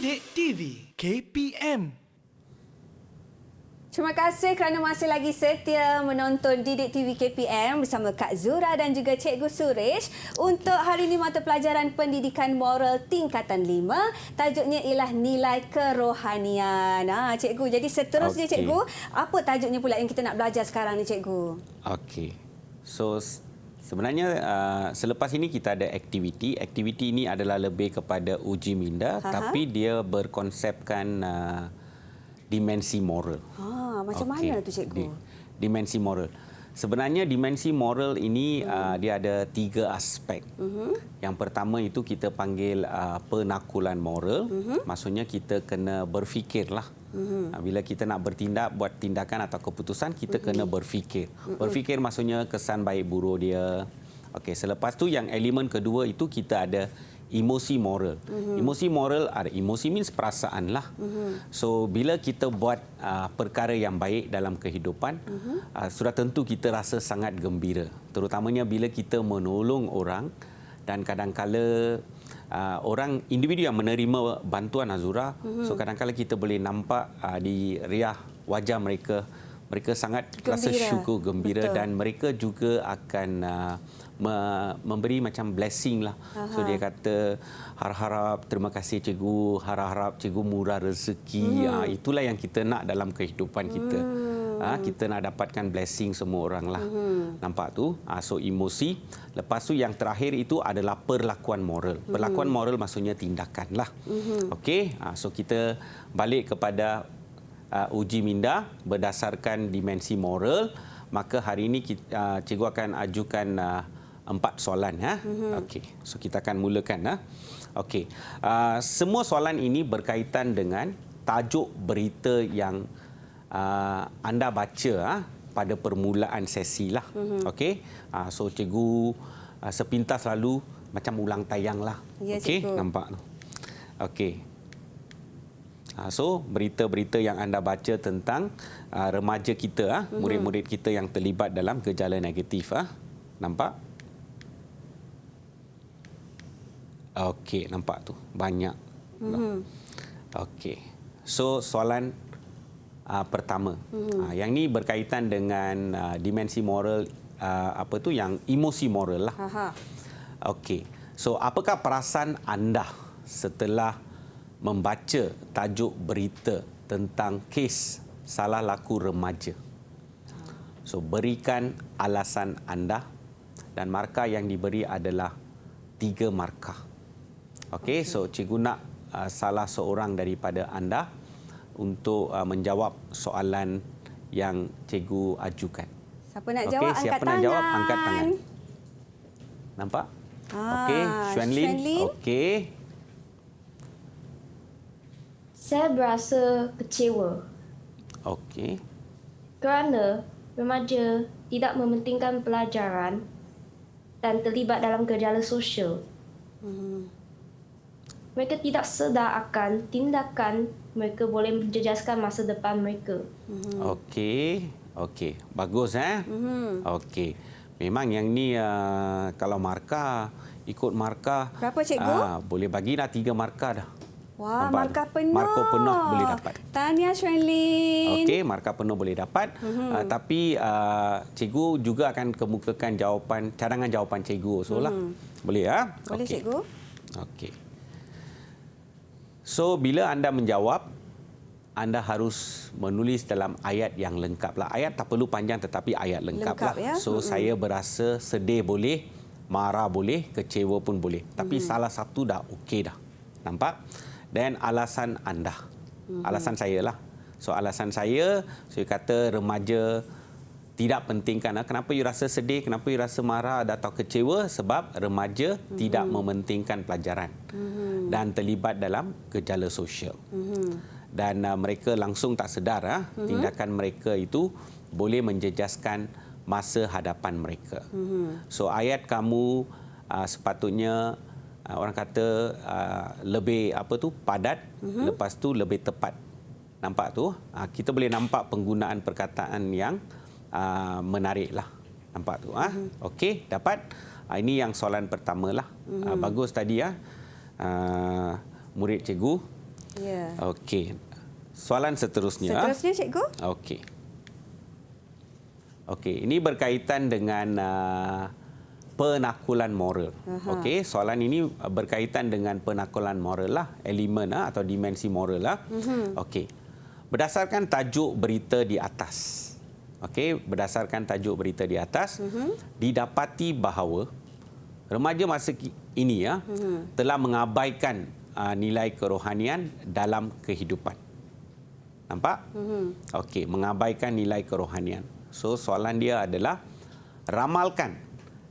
Didik TV KPM. Terima kasih kerana masih lagi setia menonton Didik TV KPM bersama Kak Zura dan juga Cikgu Suresh. Untuk hari ini mata pelajaran Pendidikan Moral tingkatan 5, tajuknya ialah nilai kerohanian. Cikgu, jadi seterusnya Cikgu, apa tajuknya pula yang kita nak belajar sekarang ni Cikgu? Okey. So sebenarnya selepas ini kita ada aktiviti. Aktiviti ini adalah lebih kepada uji minda, tapi dia berkonsepkan dimensi moral. Macam mana tu Cikgu? Dimensi moral. Sebenarnya dimensi moral ini dia ada 3 aspek. Yang pertama itu kita panggil penakulan moral. Maksudnya kita kena berfikirlah. Bila kita nak bertindak, buat tindakan atau keputusan, kita kena berfikir. Berfikir maksudnya kesan baik buruk dia. Okey, selepas tu yang elemen kedua itu kita ada emosi moral. Emosi moral ada emosi means perasaan lah. So bila kita buat perkara yang baik dalam kehidupan, sudah tentu kita rasa sangat gembira. Terutamanya bila kita menolong orang dan kadang-kala orang individu yang menerima bantuan Azura, so kadang-kala kita boleh nampak di riah wajah mereka, mereka sangat rasa syukur, gembira. Betul. Dan mereka juga akan memberi macam blessing lah. So dia kata harap-harap terima kasih cikgu, harap-harap cikgu murah rezeki. Itulah yang kita nak dalam kehidupan kita. Kita nak dapatkan blessing semua orang lah. Nampak tu? So emosi. Lepas tu yang terakhir itu adalah perlakuan moral. Perlakuan moral maksudnya tindakan lah. Okey. So kita balik kepada uji minda berdasarkan dimensi moral. Maka hari ini cikgu akan ajukan 4 soalan. Okey. So kita akan mulakan. Okey. Semua soalan ini berkaitan dengan tajuk berita yang anda baca pada permulaan sesi lah. Okey. So cikgu sepintas lalu macam ulang tayang lah. Ya, okey, nampak tu. Okey. So berita-berita yang anda baca tentang remaja kita, murid-murid kita yang terlibat dalam gejala negatif. Nampak? Okey, nampak tu. Banyak. Okey. So soalan pertama. Yang ni berkaitan dengan dimensi moral, apa tu, yang emosi moral lah. Okey. So apakah perasaan anda setelah membaca tajuk berita tentang kes salah laku remaja? So berikan alasan anda dan markah yang diberi adalah 3 markah. Okey, so cikgu nak salah seorang daripada anda untuk menjawab soalan yang cikgu ajukan. Siapa nak jawab, angkat tangan. Siapa nak jawab, angkat tangan. Nampak? Okey, Xuanlin. Okey. Saya berasa kecewa. Okey. Kerana remaja tidak mementingkan pelajaran dan terlibat dalam gejala sosial. Mereka tidak sedar akan tindakan mereka boleh menjejaskan masa depan mereka. Okey. Okey. Bagus Okey. Memang yang ni kalau markah, ikut markah. Berapa cikgu? Boleh bagilah 3 markah dah. Wah, markah penuh. Markah penuh boleh dapat. Tahniah Xuanlin. Okey, markah penuh boleh dapat. Tapi cikgu juga akan kemukakan jawapan, cadangan jawapan cikgu. So lah. Boleh Boleh cikgu. Okey. So bila anda menjawab, anda harus menulis dalam ayat yang lengkap lah. Ayat tak perlu panjang tetapi ayat lengkap lah. Ya? So saya berasa sedih boleh, marah boleh, kecewa pun boleh. Tapi salah satu dah okey dah. Nampak? Dan alasan anda. Alasan saya lah. So alasan saya kata remaja tidak pentingkan. Kenapa you rasa sedih, kenapa you rasa marah atau kecewa? Sebab remaja tidak mementingkan pelajaran dan terlibat dalam gejala sosial. Dan mereka langsung tak sedar tindakan mereka itu boleh menjejaskan masa hadapan mereka. So ayat kamu sepatutnya orang kata lebih padat, lepas tu lebih tepat. Nampak tu? Kita boleh nampak penggunaan perkataan yang menarik lah. Nampak tu? Okey, dapat. Ini yang soalan pertama lah. Bagus tadi murid cikgu. Ya. Okey. Soalan seterusnya. Seterusnya, cikgu. Okey. Okey, ini berkaitan dengan penakulan moral. Okey, soalan ini berkaitan dengan penakulan moral lah, elemen atau dimensi moral lah. Okey. Berdasarkan tajuk berita di atas. Okey, berdasarkan tajuk berita di atas, didapati bahawa remaja masa ini telah mengabaikan nilai kerohanian dalam kehidupan. Nampak? Okey, mengabaikan nilai kerohanian. So, soalan dia adalah ramalkan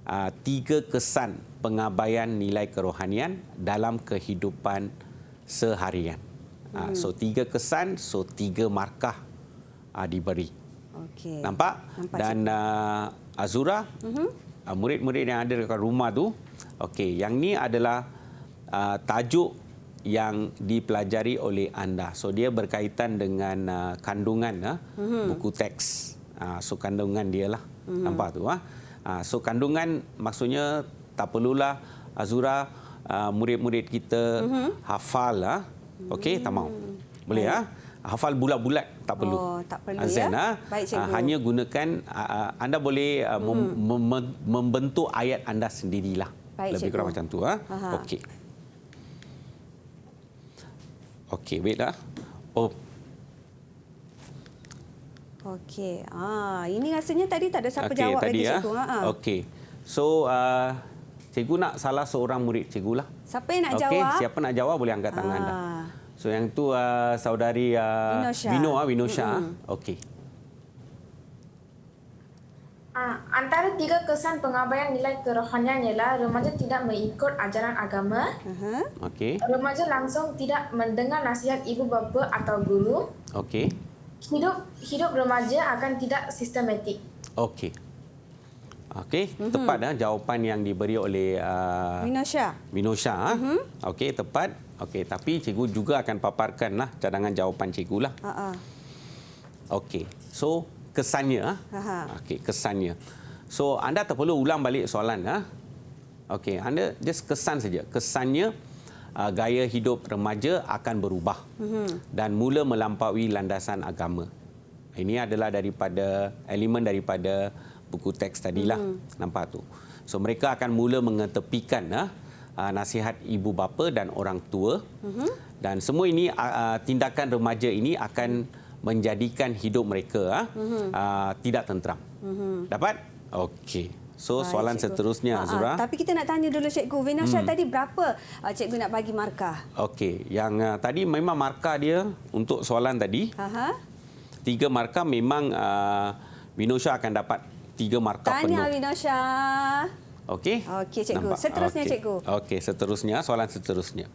3 kesan pengabaian nilai kerohanian dalam kehidupan seharian. So, 3 kesan, so 3 markah diberi. Okey. Nampak? Dan Azura, murid-murid yang ada dekat rumah tu, okey, yang ni adalah tajuk yang dipelajari oleh anda. So, dia berkaitan dengan kandungan buku teks. So, kandungan dia lah. Nampak tu? So, kandungan maksudnya tak perlulah Azura, murid-murid kita hafal. Okey, tak mau. Boleh hafal bulat-bulat tak perlu. Oh, tak perlu Zen, Baik, cikgu. hanya gunakan anda boleh membentuk ayat anda sendirilah. Baik, Lebih cikgu. kurang macam tu. Okey. Okey, baiklah. Okey. Ini rasanya tadi tak ada siapa Okey, jawab tadi lagi, cikgu. Okey. So, cikgu nak salah seorang murid cikgu lah. Siapa yang nak Okey, jawab? siapa nak jawab boleh angkat tangan anda. So, yang tu saudari Vinosha. Vinosha. Okey. Antara 3 kesan pengabaian nilai kerohanian ialah remaja tidak mengikut ajaran agama, Okey. remaja langsung tidak mendengar nasihat ibu bapa atau guru, Okey. hidup remaja akan tidak sistematik. Okey. Okey, tepat jawapan yang diberi oleh Vinosha. Okey, tepat. Okey, tapi cikgu juga akan paparkanlah cadangan jawapan cikgu lah. Okey. So, kesannya okey, kesannya. So, anda tak perlu ulang balik soalan Okey, anda just kesan saja. Kesannya gaya hidup remaja akan berubah dan mula melampaui landasan agama. Ini adalah daripada elemen daripada buku teks tadilah. Nampak tu. So, mereka akan mula mengetepikan nasihat ibu bapa dan orang tua. Dan semua ini tindakan remaja ini akan menjadikan hidup mereka tidak tenteram. Dapat? Okey. So, Baik, soalan cikgu. seterusnya, Azura. Tapi kita nak tanya dulu, cikgu. Vinosha tadi berapa cikgu nak bagi markah? Okey. Yang tadi memang markah dia untuk soalan tadi. 3 markah memang Vinosha akan dapat 3 markah penuh. Tahniah, Vinosha. Okey? Okey, cikgu. Nampak? Seterusnya, Okey. cikgu. Okey, seterusnya, soalan seterusnya.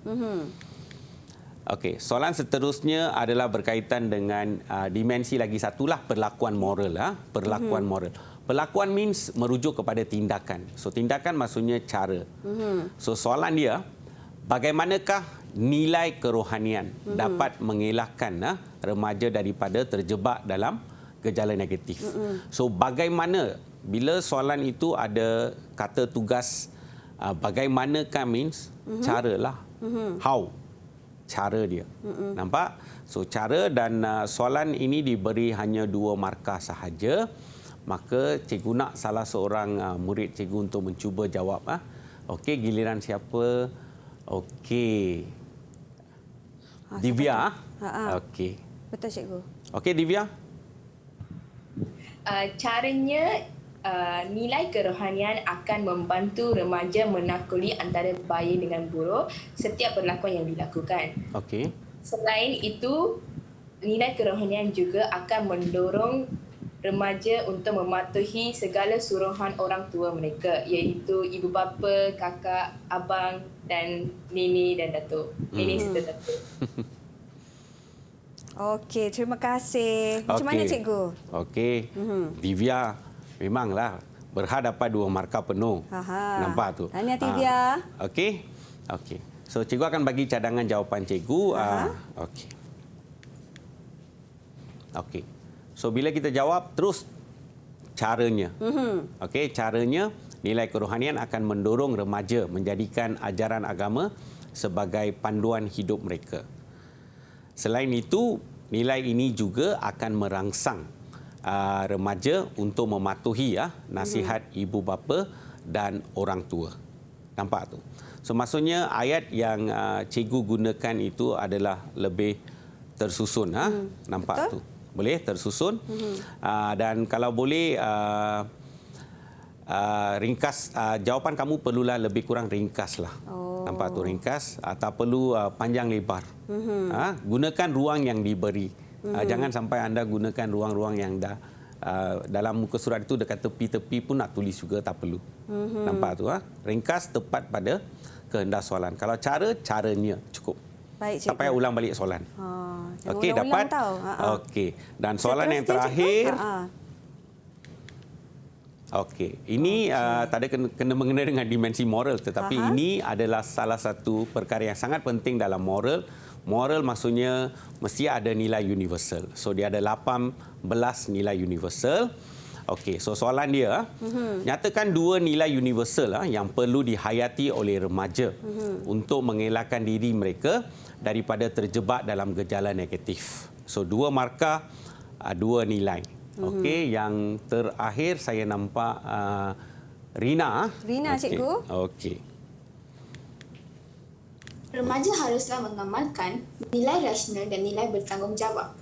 Okey, soalan seterusnya adalah berkaitan dengan dimensi lagi satulah, perlakuan moral. Perlakuan moral. Perlakuan means merujuk kepada tindakan. So, tindakan maksudnya cara. So, soalan dia, bagaimanakah nilai kerohanian dapat mengelakkan remaja daripada terjebak dalam gejala negatif? So, bagaimana, bila soalan itu ada kata tugas, bagaimanakah means caralah. How? Cara dia. Nampak? So, cara dan soalan ini diberi hanya 2 markah sahaja. Maka cikgu nak salah seorang murid cikgu untuk mencuba jawab. Okey, giliran siapa? Okey. Divya. Okey. Betul, cikgu. Okey, Divya. Caranya nilai kerohanian akan membantu remaja menakuli antara baik dengan buruk setiap perlakuan yang dilakukan. Okey. Selain itu, nilai kerohanian juga akan mendorong remaja untuk mematuhi segala suruhan orang tua mereka, iaitu ibu bapa, kakak, abang dan nini dan datuk. Nini serta datuk. Okey, terima kasih. Macam mana, cikgu? Okey. Divya memanglah berhadapan 2 markah penuh. Nampak tu. Tahniah, Divya. Okey. Okey. So, cikgu akan bagi cadangan jawapan cikgu. Okey. Okey. So, bila kita jawab, terus caranya. Okey, caranya nilai kerohanian akan mendorong remaja menjadikan ajaran agama sebagai panduan hidup mereka. Selain itu, nilai ini juga akan merangsang remaja untuk mematuhi nasihat ibu bapa dan orang tua. Nampak tu? So maksudnya ayat yang cikgu gunakan itu adalah lebih tersusun. Nampak betul. tu? Boleh tersusun. Dan kalau boleh ringkas, jawapan kamu perlulah lebih kurang ringkas lah. Nampak tu, ringkas, tak perlu panjang lebar. Gunakan ruang yang diberi. Jangan sampai anda gunakan ruang-ruang yang dah dalam muka surat itu dekat tepi-tepi pun nak tulis juga, tak perlu. Nampak tu? Ringkas, tepat pada kehendak soalan. Kalau caranya cukup. Baik, tak payah ulang balik soalan. jangan Okey, ulang-ulang dapat? tau. Okey. Dan soalan yang Seterusnya, terakhir. cikgu. Okey, ini tak ada kena mengena dengan dimensi moral, tetapi ini adalah salah satu perkara yang sangat penting dalam moral. Moral maksudnya mesti ada nilai universal. So dia ada 18 nilai universal. Okey, so soalan dia, nyatakan 2 nilai universal yang perlu dihayati oleh remaja untuk mengelakkan diri mereka daripada terjebak dalam gejala negatif. So 2 markah, 2 nilai. Okey, yang terakhir saya nampak Rina. Rina, cikgu. Okey. Remaja haruslah mengamalkan nilai rasional dan nilai bertanggungjawab.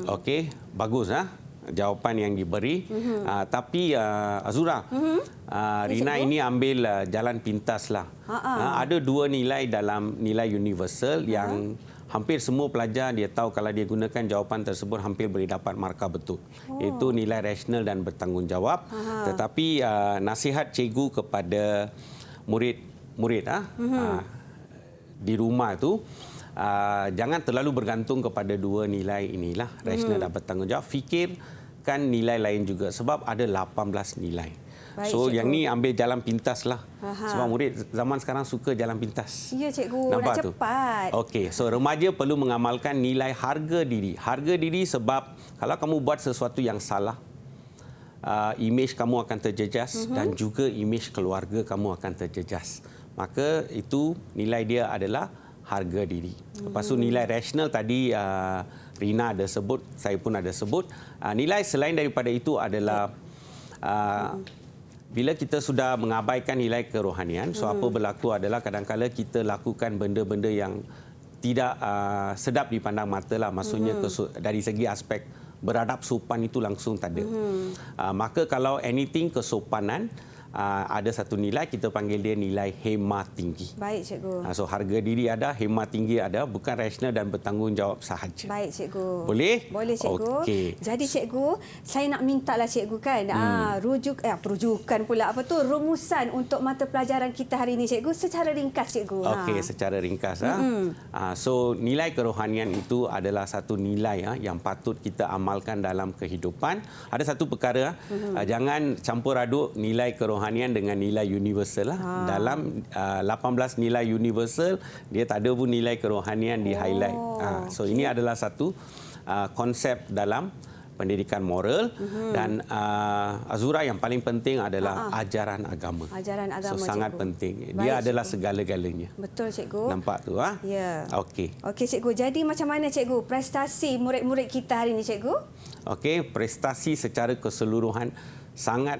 Okey, bagus jawapan yang diberi. Tapi Azura, Rina ini ambil jalan pintas lah. Ada 2 nilai dalam nilai universal yang hampir semua pelajar dia tahu kalau dia gunakan jawapan tersebut hampir boleh dapat markah betul. Itu nilai rasional dan bertanggungjawab. Tetapi nasihat cikgu kepada murid-murid di rumah itu, jangan terlalu bergantung kepada 2 nilai inilah, rasional dan bertanggungjawab. Fikirkan nilai lain juga sebab ada 18 nilai. Baik, so cikgu. yang ni ambil jalan pintas lah. Sebab murid zaman sekarang suka jalan pintas. Ya, cikgu. Nampak nak tu? cepat. Okey, so remaja perlu mengamalkan nilai harga diri. Harga diri sebab kalau kamu buat sesuatu yang salah, imej kamu akan terjejas dan juga imej keluarga kamu akan terjejas. Maka itu nilai dia adalah harga diri. Lepas tu nilai rasional tadi Rina ada sebut, saya pun ada sebut. Nilai selain daripada itu adalah bila kita sudah mengabaikan nilai kerohanian, so apa berlaku adalah kadang-kadang kita lakukan benda-benda yang tidak sedap dipandang mata lah. Maksudnya dari segi aspek beradab sopan itu langsung tak ada. Maka kalau anything kesopanan, ada satu nilai, kita panggil dia nilai hema tinggi. Baik, cikgu. So harga diri ada, hema tinggi ada, bukan rasional dan bertanggungjawab sahaja. Baik, cikgu. Boleh? Boleh, cikgu. Okey. Jadi, cikgu, saya nak minta lah cikgu kan, rujukan pula, rumusan untuk mata pelajaran kita hari ini, cikgu, secara ringkas, cikgu. Okey, secara ringkas. So, nilai kerohanian itu adalah satu nilai yang patut kita amalkan dalam kehidupan. Ada satu perkara, jangan campur aduk nilai kerohanian dengan nilai universal lah. Dalam 18 nilai universal, dia tak ada pun nilai kerohanian di highlight. So ini adalah satu konsep dalam pendidikan moral dan Azura yang paling penting adalah ajaran agama. Ajaran agama, so sangat cikgu. penting. Baik, Dia adalah cikgu. segala-galanya. Betul, cikgu. Nampak tu Ya. Okey. Okey, cikgu. Jadi macam mana, cikgu, prestasi murid-murid kita hari ini, cikgu? Okey, prestasi secara keseluruhan sangat,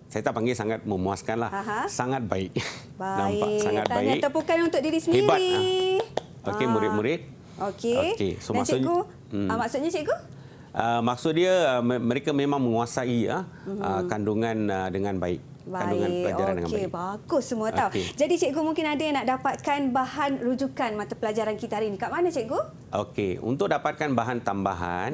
saya tak panggil sangat memuaskan lah. Sangat baik. Nampak sangat Tanya baik. tepukan untuk diri sendiri. Hebat. Okey, murid-murid. Okey. Okey, so Dan maksudnya- cikgu, maksudnya, cikgu? Maksud dia mereka memang menguasai kandungan dengan baik. Kandungan pelajaran dengan baik. Bagus semua tahu. Okey. Jadi cikgu mungkin ada yang nak dapatkan bahan rujukan mata pelajaran kita hari ini. Kat mana, cikgu? Okey, untuk dapatkan bahan tambahan,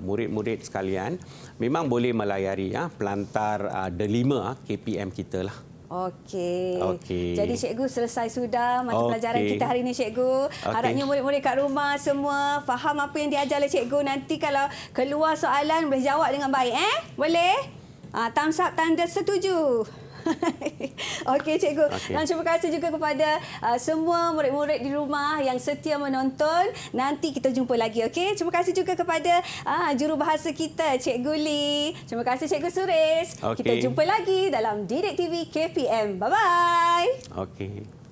murid-murid sekalian memang boleh melayari pelantar Delima KPM kita lah. Okey. Okey. Jadi cikgu selesai sudah mata pelajaran Okey. kita hari ini, cikgu. Harapnya murid-murid kat rumah semua faham apa yang diajar oleh cikgu. Nanti kalau keluar soalan boleh jawab dengan baik, Boleh? Thumbs up, tanda setuju. Okey, cikgu. Okey. Dan terima kasih juga kepada semua murid-murid di rumah yang setia menonton. Nanti kita jumpa lagi, okey? Terima kasih juga kepada jurubahasa kita, Cikgu Lee. Terima kasih, Cikgu Suresh. Okey. Kita jumpa lagi dalam Didik TV KPM. Bye-bye. Okey.